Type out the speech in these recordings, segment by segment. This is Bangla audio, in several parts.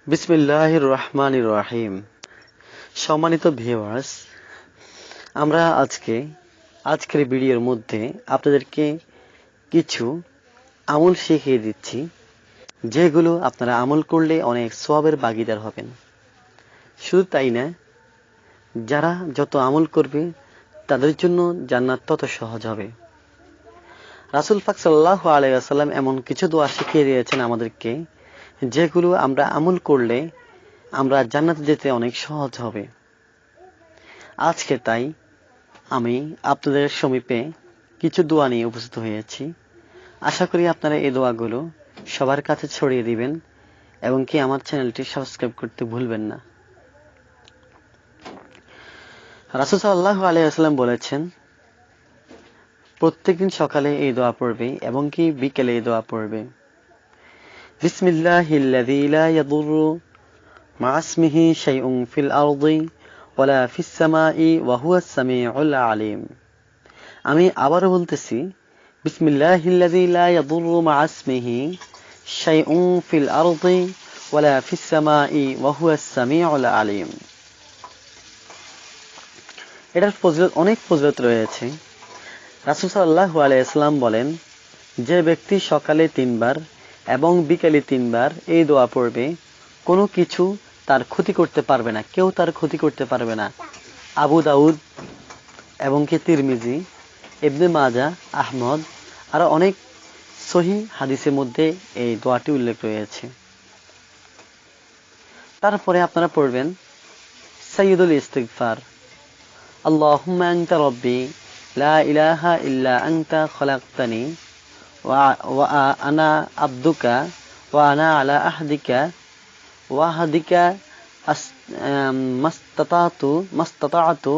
বিসমিল্লাহির রহমানির রহিম। সম্মানিত ভিউয়ার্স, আমরা আজকের ভিডিওর মধ্যে আপনাদেরকে কিছু আমল শিখিয়ে দিচ্ছি, যেগুলো আপনারা আমল করলে অনেক সওয়াবের ভাগীদার হবেন। শুধু তাই না, যারা যত আমল করবে তাদের জন্য জান্নাত তত সহজ হবে। রাসূল পাক সাল্লাল্লাহু আলাইহি ওয়াসাল্লাম এমন কিছু দোয়া শিখিয়ে দিয়েছেন আমাদেরকে, যেগুলো আমরা আমল করলে আমরা জান্নাতে যেতে অনেক সহজ হবে। আজকে তাই আমি আপনাদের সমীপে কিছু দোয়া নিয়ে উপস্থিত হয়েছি। আশা করি আপনারা এই দোয়াগুলো সবার কাছে ছড়িয়ে দিবেন এবং কি আমার চ্যানেলটি সাবস্ক্রাইব করতে ভুলবেন না। রাসূল সাল্লাল্লাহু আলাইহি ওয়াসাল্লাম বলেছেন, প্রত্যেকদিন সকালে এই দোয়া পড়বে এবং কি বিকেলে এই দোয়া পড়বে। বিসমিল্লাহিল্লাযী লা ইয়াদুররু মা ইসমিহি শাইউন ফিল আরদি ওয়ালা ফিস সামাই ওয়া হুয়াস সামিউল আলিম। আমি আবারও বলতেছি, বিসমিল্লাহিল্লাযী লা ইয়াদুররু মা ইসমিহি শাইউন ফিল আরদি ওয়ালা ফিস সামাই ওয়া হুয়াস সামিউল আলিম। এটার অনেক ফজিলত রয়েছে। রাসূল সাল্লাল্লাহু আলাইহি ওয়াসাল্লাম বলেন, যে ব্যক্তি সকালে 3 বার এবং বিকেলে 3 বার এই দোয়া পড়বে, কোনো কিছু তার ক্ষতি করতে পারবে না, কেউ তার ক্ষতি করতে পারবে না। আবু দাউদ এবং কি তিরমিজি, ইবনে মাজাহ, আহমদ আরো অনেক সহিহ হাদিসের মধ্যে এই দোয়াটি উল্লেখ রয়েছে। তারপরে আপনারা পড়বেন সাইয়্যিদুল ইস্তিগফার। আল্লাহুম্মা আনতা রাব্বি লা ইলাহা ইল্লা আনতা খালাকতানি ওয়া আনা আবদুকা ওয়া আনা আলা আহদিকা ওয়া আহদিকা মাস্তাতাতু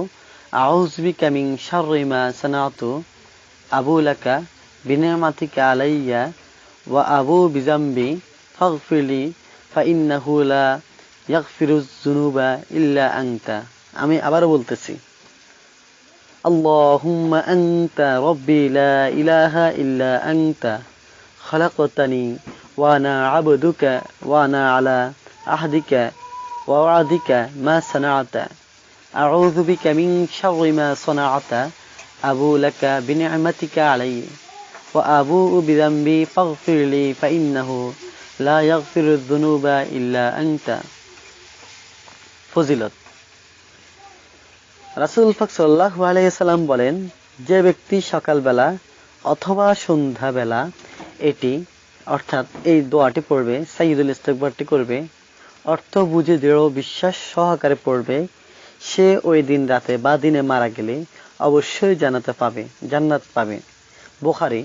আউযু বিকা মিন শাররি মা সানাতু আবু লাকা বিনি'মাতিকা আলাইয়া ওয়া আবু বিযামবি ফাগফিরলি ফাইন্নাহু লা ইয়াগফিরুয যুনুবা ইল্লা আনতা। আমি আবার বলতেছি, আল্লাহুম্মা আনতা রাব্বি লা ইলাহা ইল্লা আনতা খালাকতানি ওয়া আনা আবদুকা ওয়া আনা আলা আহদিকা ওয়া ওয়াদিকা মা সানা'তা আউযু বিকা মিন শাররি মা সানা'তা আবু লাকা বিনি'মাতিকা আলাইয়া ওয়া আবু বিযামবি ফাগফিরলি ফাইন্নাহু লা ইয়াগফিরুয যুনুবা ইল্লা আনতা। ফজিলত। রাসূল পাক সাল্লাল্লাহু আলাইহি ওয়াসাল্লাম বলেন, যে ব্যক্তি সকালবেলা অথবা সন্ধ্যাবেলা এটি অর্থাৎ এই দোয়াটি পড়বে, সাইয়্যিদুল ইস্তিগফারটি করবে, অর্থ বুঝে দৃঢ় বিশ্বাস সহকারে পড়বে, সে ওই দিন রাতে বা দিনে মারা গেলে অবশ্যই জান্নাত পাবে। বুখারী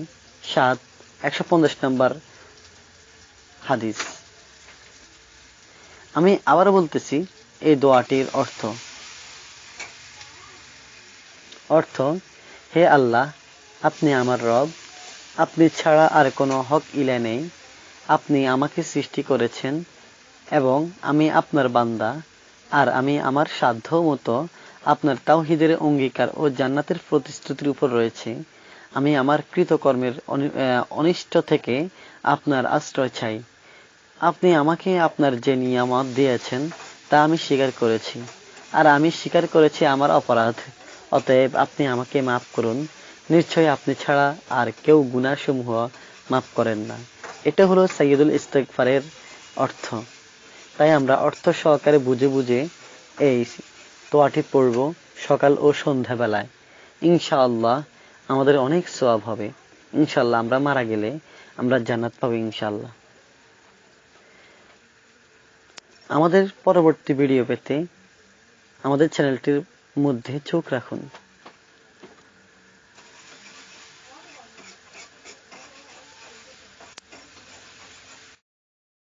7:150 নম্বর হাদিস। আমি আবারও বলতেছি এই দোয়াটির অর্থ, হে আল্লাহ, আপনি আমার রব, আপনি ছাড়া আর কোনো হক ইলা নেই, আপনি আমাকে সৃষ্টি করেছেন এবং আমি আপনার বান্দা, আর আমি আমার সাধ্য মতো আপনার তাওহীদের অঙ্গীকার ও জান্নাতের প্রতিশ্রুতির উপর রয়েছে। আমি আমার কৃতকর্মের অনিষ্ট থেকে আপনার আশ্রয় চাই। আপনি আমাকে আপনার যে নিয়ামত দিয়েছেন তা আমি স্বীকার করেছি, আর আমি স্বীকার করেছি আমার অপরাধ। অতএব আপনি আমাকে মাফ করুন, নিশ্চয়ই আপনি ছাড়া আর কেউ গুনাহসমূহ মাফ করেন না। এটা হলো সাইয়্যিদুল ইস্তিগফারের অর্থ। তাই আমরা অর্থ সহকারে বুঝে এই দোয়াটি পড়ব সকাল ও সন্ধ্যাবেলায়। ইনশাআল্লাহ আমাদের অনেক সওয়াব হবে। ইনশাআল্লাহ আমরা মারা গেলে আমরা জান্নাত পাবো ইনশাআল্লাহ। আমাদের পরবর্তী ভিডিও পেতে আমাদের চ্যানেলটির মধ্যে চোখ রাখুন।